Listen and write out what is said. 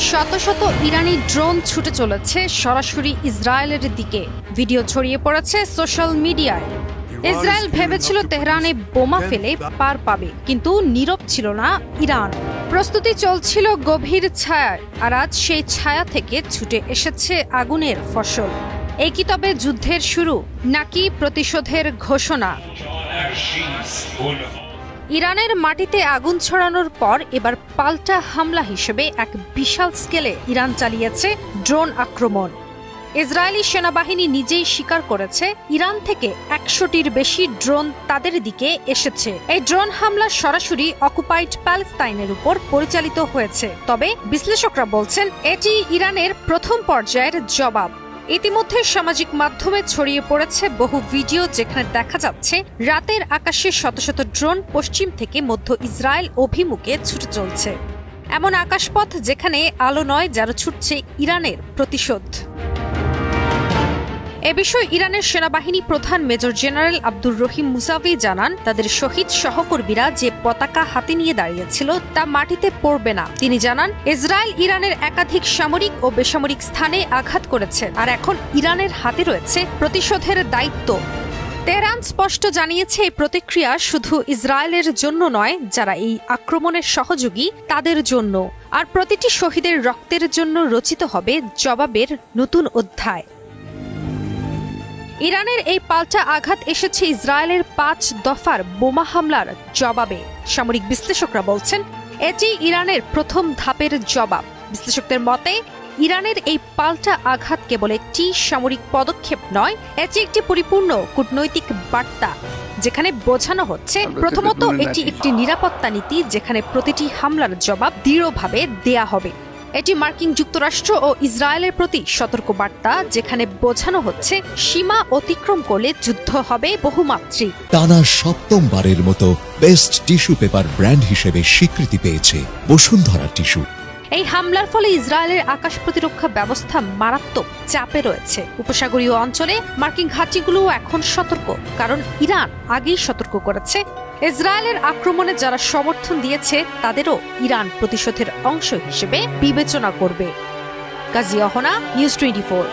শত শত ইরানি ড্রোন ছুটে চলেছে সরাসরি ইসরায়েলের দিকে। ভিডিও ছড়িয়ে পড়েছে সোশ্যাল মিডিয়ায়। ইসরায়েল ভেবেছিল তেহরানে বোমা ফেলে পার পাবে, কিন্তু নীরব ছিল না ইরান। প্রস্তুতি চলছিল গভীর ছায়ায়, আর আজ সেই ছায়া থেকে ছুটে এসেছে আগুনের ফসল। এই কি তবে যুদ্ধের শুরু, নাকি প্রতিশোধের ঘোষণা? ইরানের মাটিতে আগুন ছড়ানোর পর এবার পাল্টা হামলা হিসেবে এক বিশাল স্কেলে ইরান চালিয়েছে ড্রোন আক্রমণ। ইসরায়েলি সেনাবাহিনী নিজেই স্বীকার করেছে ইরান থেকে ১০০টির বেশি ড্রোন তাদের দিকে এসেছে। এই ড্রোন হামলা সরাসরি অকুপাইড প্যালেস্তাইনের উপর পরিচালিত হয়েছে, তবে বিশ্লেষকরা বলছেন এটি ইরানের প্রথম পর্যায়ের জবাব। ইতিমধ্যে সামাজিক মাধ্যমে ছড়িয়ে পড়েছে বহু ভিডিও, যেখানে দেখা যাচ্ছে রাতের আকাশে শত শত ড্রোন পশ্চিম থেকে মধ্য ইসরায়েল অভিমুখে ছুটে চলছে। এমন আকাশপথ যেখানে আলো নয়, যারা ছুটছে ইরানের প্রতিশোধ। এ বিষয়ে ইরানের সেনাবাহিনী প্রধান major general Abdur Rahim Musavi জানান, তাদের শহীদ সহকর্মীরা যে পতাকা হাতে নিয়ে দাঁড়িয়েছিল তা মাটিতে পড়বে না। তিনি জানান, ইসরায়েল ইরানের একাধিক সামরিক ও বেসামরিক স্থানে আঘাত করেছে, আর এখন ইরানের হাতে রয়েছে প্রতিশোধের দায়িত্ব। তেহরান স্পষ্ট জানিয়েছে এই প্রতিক্রিয়া শুধু ইসরায়েলের জন্য নয়, যারা এই আক্রমণের সহযোগী তাদের জন্য। আর প্রতিটি শহীদের রক্তের জন্য রচিত হবে জবাবের নতুন অধ্যায়। ইরানের এই পাল্টা আঘাত এসেছে ইসরায়েলের ৫ দফার বোমা হামলার জবাবে। সামরিক বিশ্লেষকরা বলছেন এটি ইরানের প্রথম ধাপের জবাব। বিশ্লেষকদের মতে ইরানের এই পাল্টা আঘাত কেবল একটি সামরিক পদক্ষেপ নয়, এটি একটি পরিপূর্ণ কূটনৈতিক বার্তা, যেখানে বোঝানো হচ্ছে প্রথমত এটি একটি নিরাপত্তা নীতি, যেখানে প্রতিটি হামলার জবাব দৃঢ়ভাবে দেয়া হবে। এটি মার্কিন যুক্তরাষ্ট্র ও ইসরায়েলের প্রতি সতর্ক বার্তা, যেখানে বোঝানো হচ্ছে সীমা অতিক্রম করলে যুদ্ধ হবে বহুমাত্রিক। টানা সপ্তমবারের মতো বেস্ট টিস্যু পেপার ব্র্যান্ড হিসেবে স্বীকৃতি পেয়েছে বসুন্ধরা টিস্যু। এই হামলার ফলে ইসরায়েলের আকাশ প্রতিরক্ষা ব্যবস্থা মারাত্মক চাপে রয়েছে। উপসাগরীয় অঞ্চলে মার্কিন ঘাঁটিগুলোও এখন সতর্ক, কারণ ইরান আগেই সতর্ক করেছে ইসরায়েলের আক্রমণে যারা সমর্থন দিয়েছে তাদেরও ইরান প্রতিশোধের অংশ হিসেবে বিবেচনা করবে। কাজী অহনা, নিউজ 24।